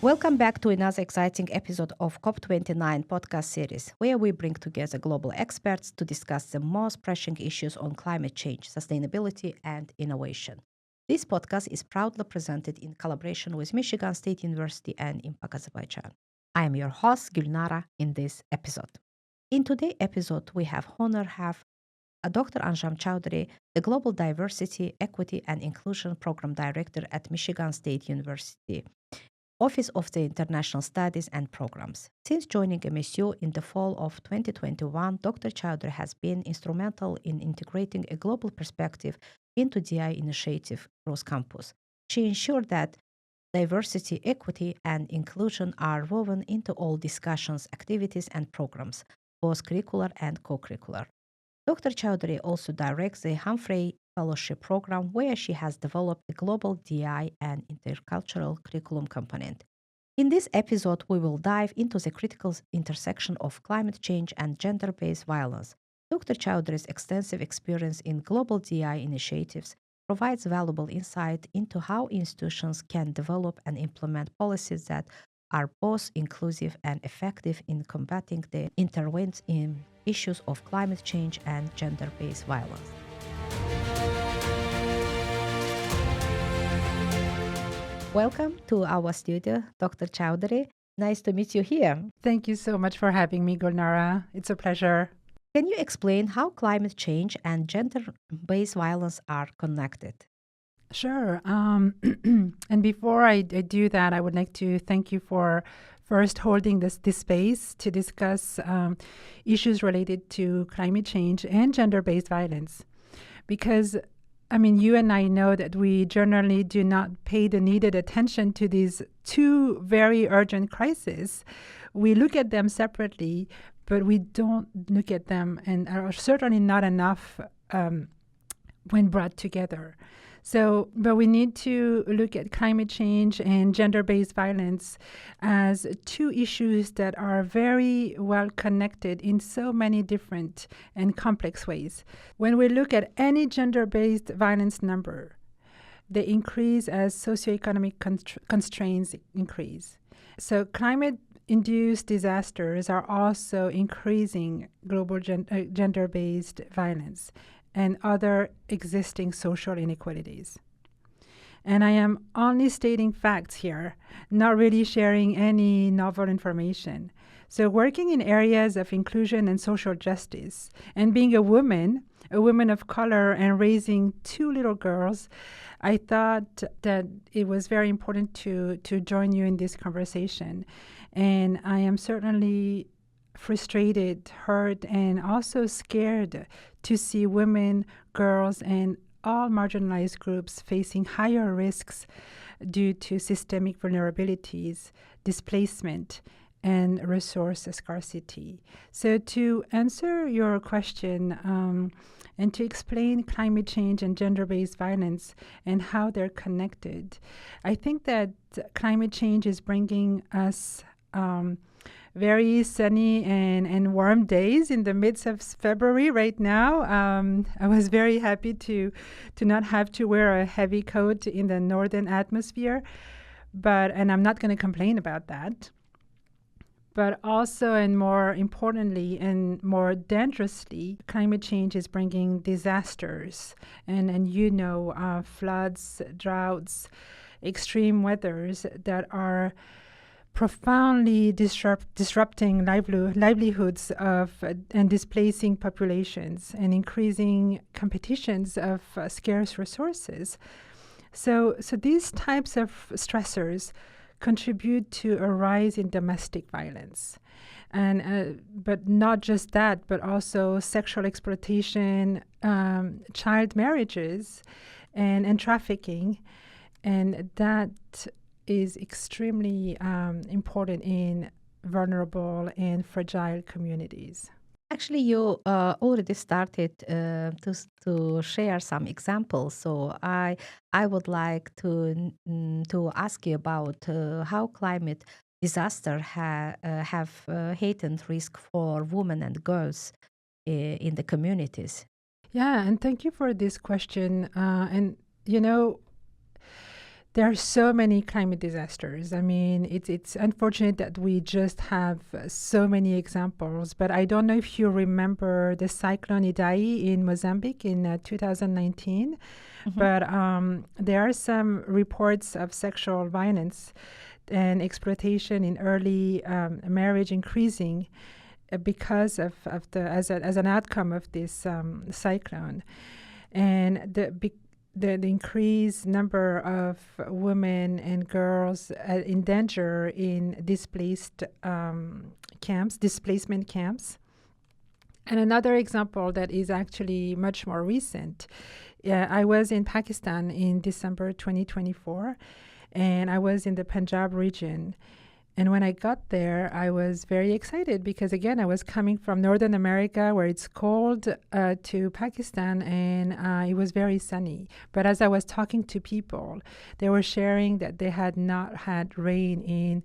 Welcome back to another exciting episode of COP29 podcast series, where we bring together global experts to discuss the most pressing issues on climate change, sustainability, and innovation. This podcast is proudly presented in collaboration with Michigan State University and Impact Azerbaijan. I am your host, Gulnara, in this episode. In today's episode, we have have Dr. Anjam Chaudhary, the Global Diversity, Equity, and Inclusion Program Director at Michigan State University, Office of the International Studies and Programs. Since joining MSU in the fall of 2021, Dr. Chaudhary has been instrumental in integrating a global perspective into DI initiative across campus. She ensured that diversity, equity, and inclusion are woven into all discussions, activities, and programs, both curricular and co-curricular. Dr. Chaudhary also directs the Humphrey Fellowship Program, where she has developed a global DI and intercultural curriculum component. In this episode, we will dive into the critical intersection of climate change and gender-based violence. Dr. Chaudhary's extensive experience in global DI initiatives provides valuable insight into how institutions can develop and implement policies that are both inclusive and effective in combating the intertwined in issues of climate change and gender-based violence. Welcome to our studio, Dr. Chaudhary. Nice to meet you here. Thank you so much for having me, Gulnara. It's a pleasure. Can you explain how climate change and gender-based violence are connected? Sure. And before I do that, I would like to thank you for first holding this space to discuss issues related to climate change and gender-based violence. Because, you and I know that we generally do not pay the needed attention to these two very urgent crises. We look at them separately, but we don't look at them and are certainly not enough when brought together. But we need to look at climate change and gender-based violence as two issues that are very well connected in so many different and complex ways. When we look at any gender-based violence number, they increase as socioeconomic constraints increase. So climate-induced disasters are also increasing global gender-based violence and other existing social inequalities. And I am only stating facts here, not really sharing any novel information. So working in areas of inclusion and social justice, and being a woman of color, and raising two little girls, I thought that it was very important to join you in this conversation. And I am certainly frustrated, hurt, and also scared to see women, girls, and all marginalized groups facing higher risks due to systemic vulnerabilities, displacement, and resource scarcity. So to answer your question and to explain climate change and gender-based violence and how they're connected, I think that climate change is bringing us very sunny and warm days in the midst of February right now. I was very happy to not have to wear a heavy coat in the northern atmosphere, and I'm not going to complain about that. But also, and more importantly and more dangerously, climate change is bringing disasters and floods, droughts, extreme weathers that are profoundly disrupting livelihoods and displacing populations and increasing competitions of scarce resources. So these types of stressors contribute to a rise in domestic violence. But not just that, but also sexual exploitation, child marriages, and trafficking. And that is extremely important in vulnerable and fragile communities. Actually, you already started to share some examples. So I would like to ask you about how climate disaster have heightened risk for women and girls in the communities. Yeah, and thank you for this question. There are so many climate disasters. I mean, it's unfortunate that we just have so many examples, but I don't know if you remember the cyclone Idai in Mozambique in 2019, but there are some reports of sexual violence and exploitation in early marriage increasing because of as an outcome of this cyclone. And the increased number of women and girls in danger in displacement camps. And another example that is actually much more recent, I was in Pakistan in December 2024, and I was in the Punjab region. And when I got there, I was very excited because, again, I was coming from Northern America where it's cold to Pakistan, and it was very sunny. But as I was talking to people, they were sharing that they had not had rain in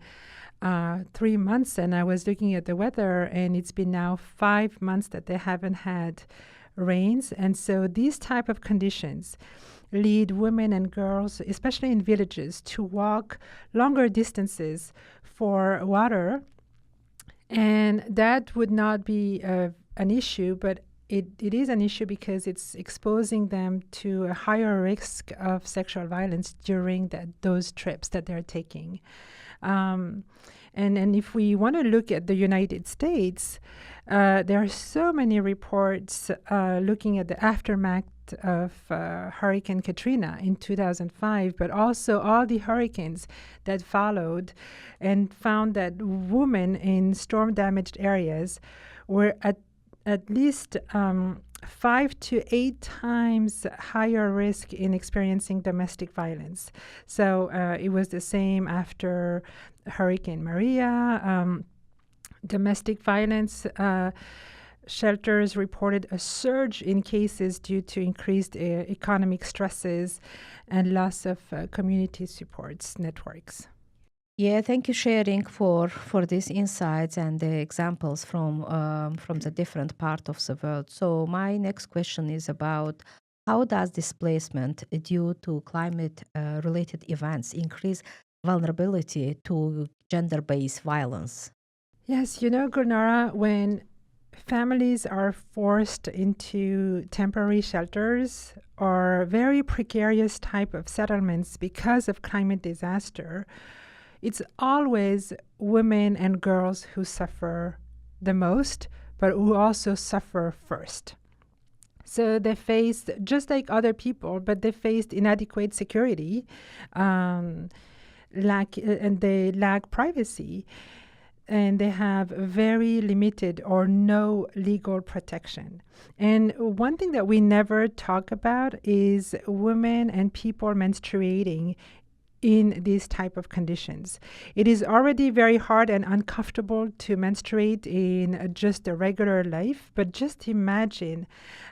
3 months. And I was looking at the weather, and it's been now 5 months that they haven't had rains. And so these type of conditions lead women and girls, especially in villages, to walk longer distances for water. And that would not be an issue, but it is an issue because it's exposing them to a higher risk of sexual violence during those trips that they're taking. And if we want to look at the United States, there are so many reports looking at the aftermath of Hurricane Katrina in 2005, but also all the hurricanes that followed, and found that women in storm-damaged areas were at least 5 to 8 times higher risk in experiencing domestic violence. So it was the same after Hurricane Maria. Domestic violence shelters reported a surge in cases due to increased economic stresses and loss of community supports networks. Yeah, thank you sharing for these insights and the examples from the different part of the world. So my next question is about how does displacement due to climate related events increase vulnerability to gender-based violence? Yes, Gulnara, when families are forced into temporary shelters or very precarious type of settlements because of climate disaster, it's always women and girls who suffer the most, but who also suffer first. So they faced, just like other people, but they faced inadequate security, and they lack privacy, and they have very limited or no legal protection. And one thing that we never talk about is women and people menstruating in these type of conditions. It is already very hard and uncomfortable to menstruate in just a regular life, but just imagine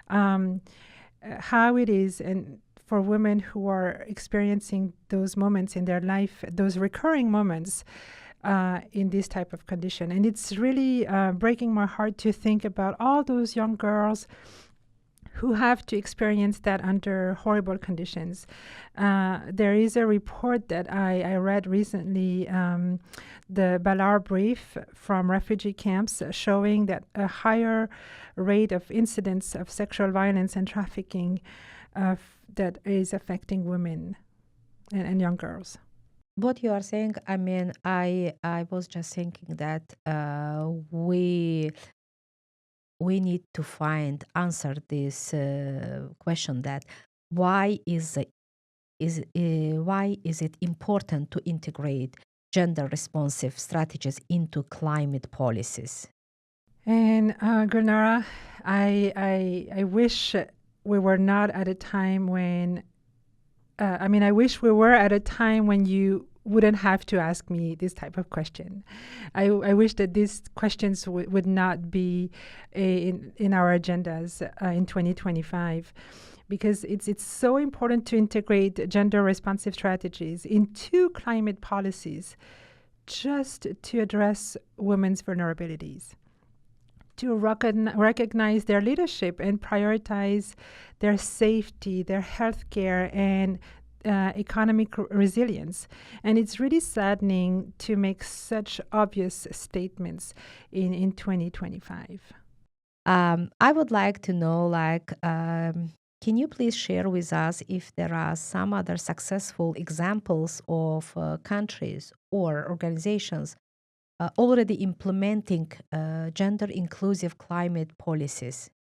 how it is and for women who are experiencing those moments in their life, those recurring moments in this type of condition. And it's really breaking my heart to think about all those young girls who have to experience that under horrible conditions. There is a report that I read recently, the Balar Brief from refugee camps, showing that a higher rate of incidents of sexual violence and trafficking that is affecting women and young girls. What you are saying, I mean, I was just thinking that we need to answer this question, that why is it important to integrate gender responsive strategies into climate policies? And Gulnara, I wish we were not at a time when I wish we were at a time when you wouldn't have to ask me this type of question. I wish that these questions would not be in our agendas in 2025, because it's so important to integrate gender responsive strategies into climate policies just to address women's vulnerabilities, to recognize their leadership and prioritize their safety, their healthcare, and economic resilience. And it's really saddening to make such obvious statements in 2025. I would like to know, can you please share with us if there are some other successful examples of countries or organizations already implementing gender inclusive climate policies?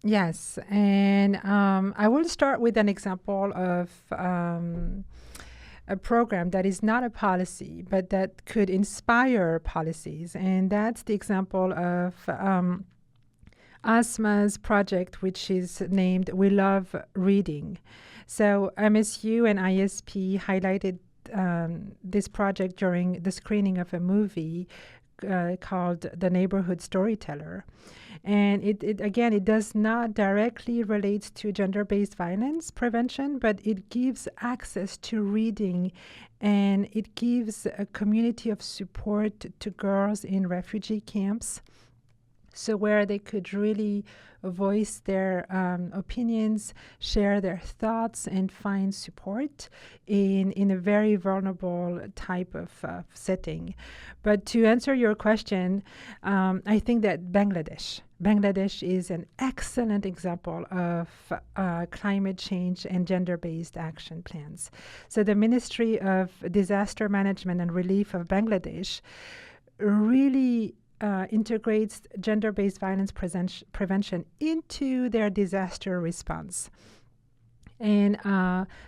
Yes, and I will start with an example of a program that is not a policy, but that could inspire policies. And that's the example of ASMA's project, which is named We Love Reading. So MSU and ISP highlighted this project during the screening of a movie called The Neighborhood Storyteller. And it does not directly relate to gender-based violence prevention, but it gives access to reading, and it gives a community of support to girls in refugee camps. So where they could really voice their opinions, share their thoughts, and find support in a very vulnerable type of setting. But to answer your question, I think that Bangladesh is an excellent example of climate change and gender-based action plans. So the Ministry of Disaster Management and Relief of Bangladesh really integrates gender-based violence prevention into their disaster response. And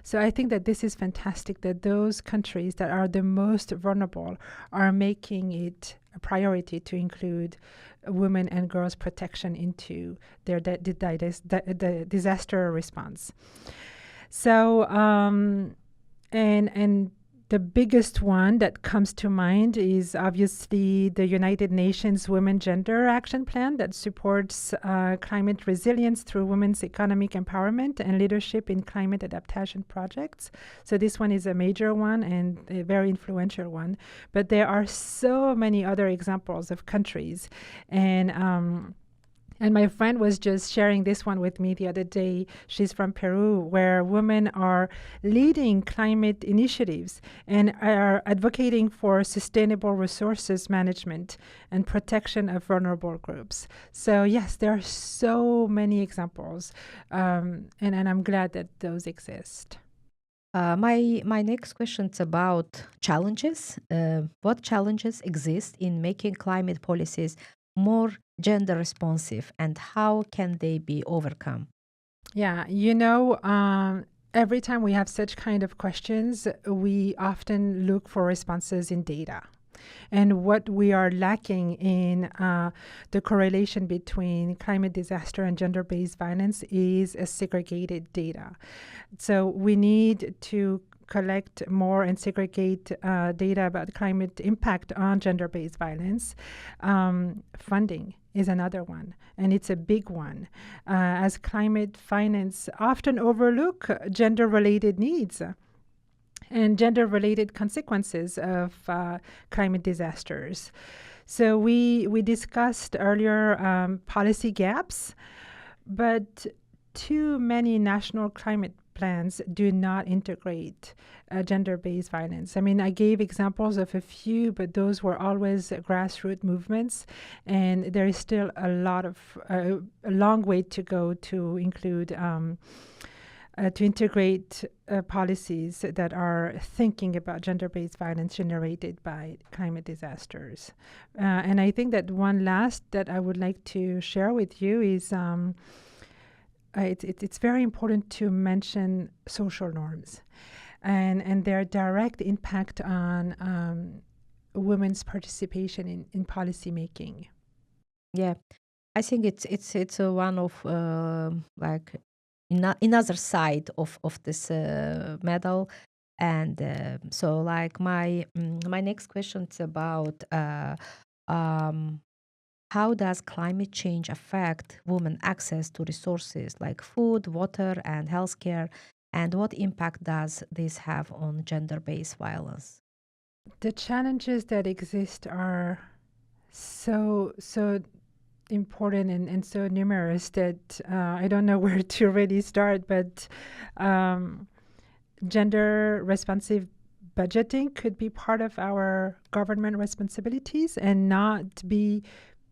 so I think that this is fantastic that those countries that are the most vulnerable are making it a priority to include women and girls' protection into their the disaster response. So, and the biggest one that comes to mind is obviously the United Nations Women Gender Action Plan that supports climate resilience through women's economic empowerment and leadership in climate adaptation projects. So this one is a major one and a very influential one. But there are so many other examples of countries. And my friend was just sharing this one with me the other day. She's from Peru, where women are leading climate initiatives and are advocating for sustainable resources management and protection of vulnerable groups. So yes, there are so many examples, and I'm glad that those exist. My next question is about challenges. What challenges exist in making climate policies more gender responsive, and how can they be overcome? Yeah, every time we have such kind of questions, we often look for responses in data. And what we are lacking in the correlation between climate disaster and gender-based violence is a segregated data. So we need to collect more and segregate data about climate impact on gender-based violence. Funding is another one, and it's a big one, as climate finance often overlook gender-related needs and gender-related consequences of climate disasters. So we discussed earlier policy gaps, but too many national climate plans do not integrate gender-based violence. I mean, I gave examples of a few, but those were always grassroots movements, and there is still a long way to go to include to integrate policies that are thinking about gender-based violence generated by climate disasters. And I think that one last that I would like to share with you is it's very important to mention social norms and their direct impact on women's participation in policy making. Yeah, I think it's one of another side of this medal. And so my next question is about how does climate change affect women access to resources like food, water, and healthcare, and what impact does this have on gender-based violence? The challenges that exist are so important and so numerous that I don't know where to really start, but gender responsive budgeting could be part of our government responsibilities and not be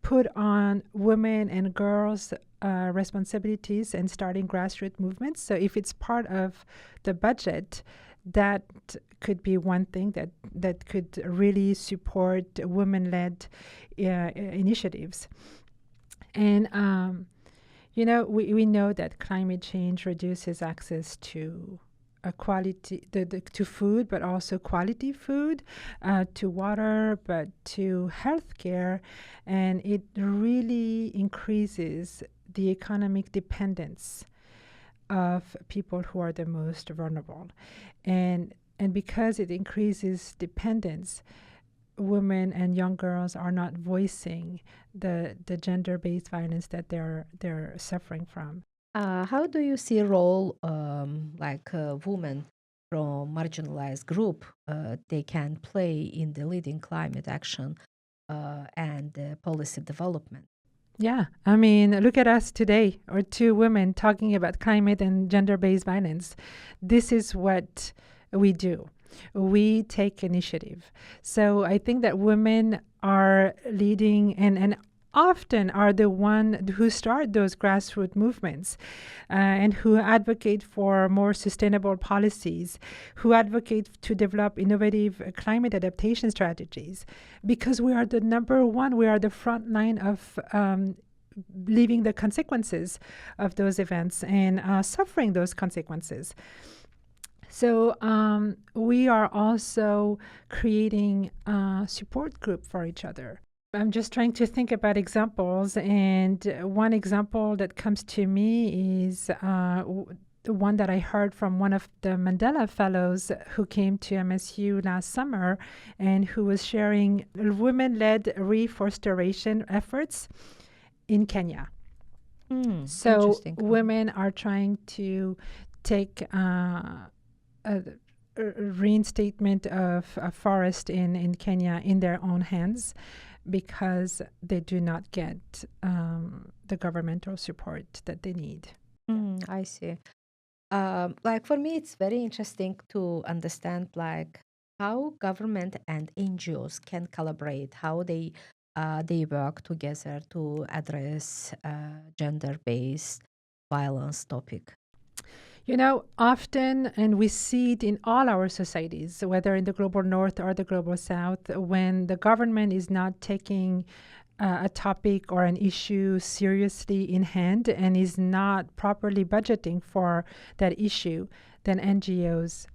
put on women and girls' responsibilities and starting grassroots movements. So if it's part of the budget, that could be one thing that could really support women-led initiatives. And we know that climate change reduces access to to food, but also quality food, to water, but to healthcare, and it really increases the economic dependence of people who are the most vulnerable, and because it increases dependence, women and young girls are not voicing the gender-based violence that they're suffering from. How do you see role women from marginalized group they can play in the leading climate action and policy development? Yeah, I mean, look at us today, or two women talking about climate and gender-based violence. This is what we do. We take initiative. So I think that women are leading and often are the one who start those grassroots movements and who advocate for more sustainable policies, who advocate to develop innovative climate adaptation strategies, because we are the number one, we are the front line of living the consequences of those events and suffering those consequences. So we are also creating a support group for each other. I'm just trying to think about examples, and one example that comes to me is the one that I heard from one of the Mandela Fellows who came to MSU last summer and who was sharing women-led reforestation efforts in Kenya. So women are trying to take a reinstatement of a forest in Kenya in their own hands, because they do not get the governmental support that they need. I see. For me, it's very interesting to understand how government and NGOs can collaborate, how they work together to address gender-based violence topic. Often, and we see it in all our societies, whether in the global north or the global south, when the government is not taking a topic or an issue seriously in hand and is not properly budgeting for that issue, then NGOs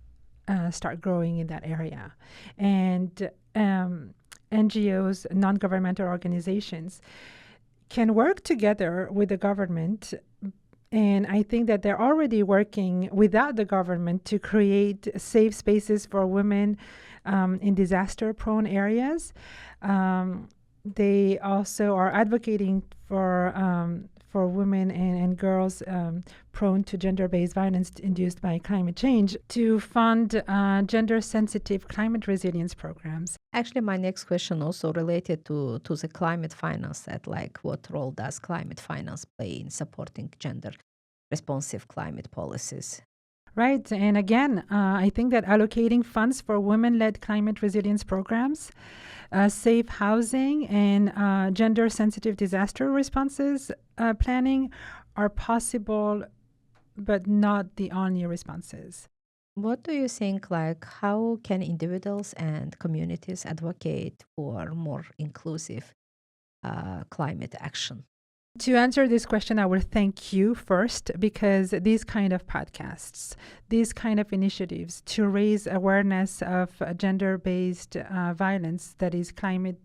start growing in that area. And NGOs, non-governmental organizations, can work together with the government. And I think that they're already working without the government to create safe spaces for women in disaster-prone areas. They also are advocating for women and girls prone to gender-based violence induced by climate change to fund gender-sensitive climate resilience programs. Actually, my next question also related to the climate finance, that what role does climate finance play in supporting gender-responsive climate policies? Right. And again, I think that allocating funds for women-led climate resilience programs, safe housing, and gender-sensitive disaster responses planning are possible, but not the only responses. What do you think, how can individuals and communities advocate for more inclusive climate action? To answer this question, I will thank you first, because these kind of podcasts, these kind of initiatives to raise awareness of gender-based violence that is climate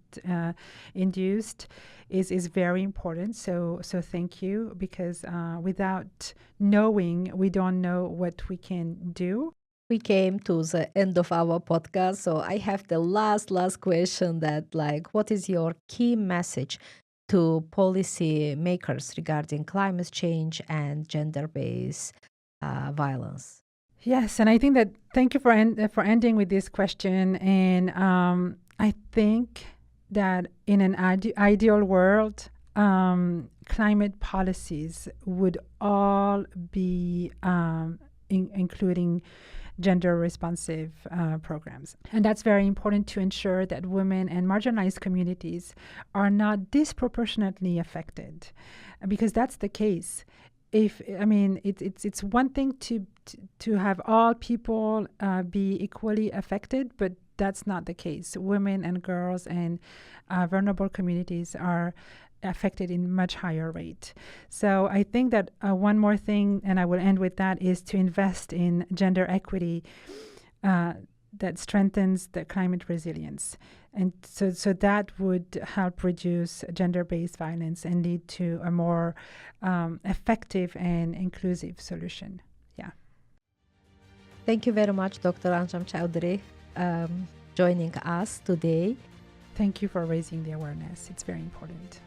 induced is very important. So thank you, because without knowing, we don't know what we can do. We came to the end of our podcast, so I have the last question, that what is your key message to policy makers regarding climate change and gender-based violence? Yes, and I think that thank you for ending with this question. And I think that in an ideal world, climate policies would all be including gender responsive programs. And that's very important to ensure that women and marginalized communities are not disproportionately affected, because that's the case. It's one thing to have all people be equally affected, but that's not the case. Women and girls and vulnerable communities are affected in much higher rate. So I think that one more thing, and I will end with that, is to invest in gender equity that strengthens the climate resilience. And so that would help reduce gender-based violence and lead to a more effective and inclusive solution. Yeah. Thank you very much, Dr. Anjam Chaudhary, joining us today. Thank you for raising the awareness. It's very important.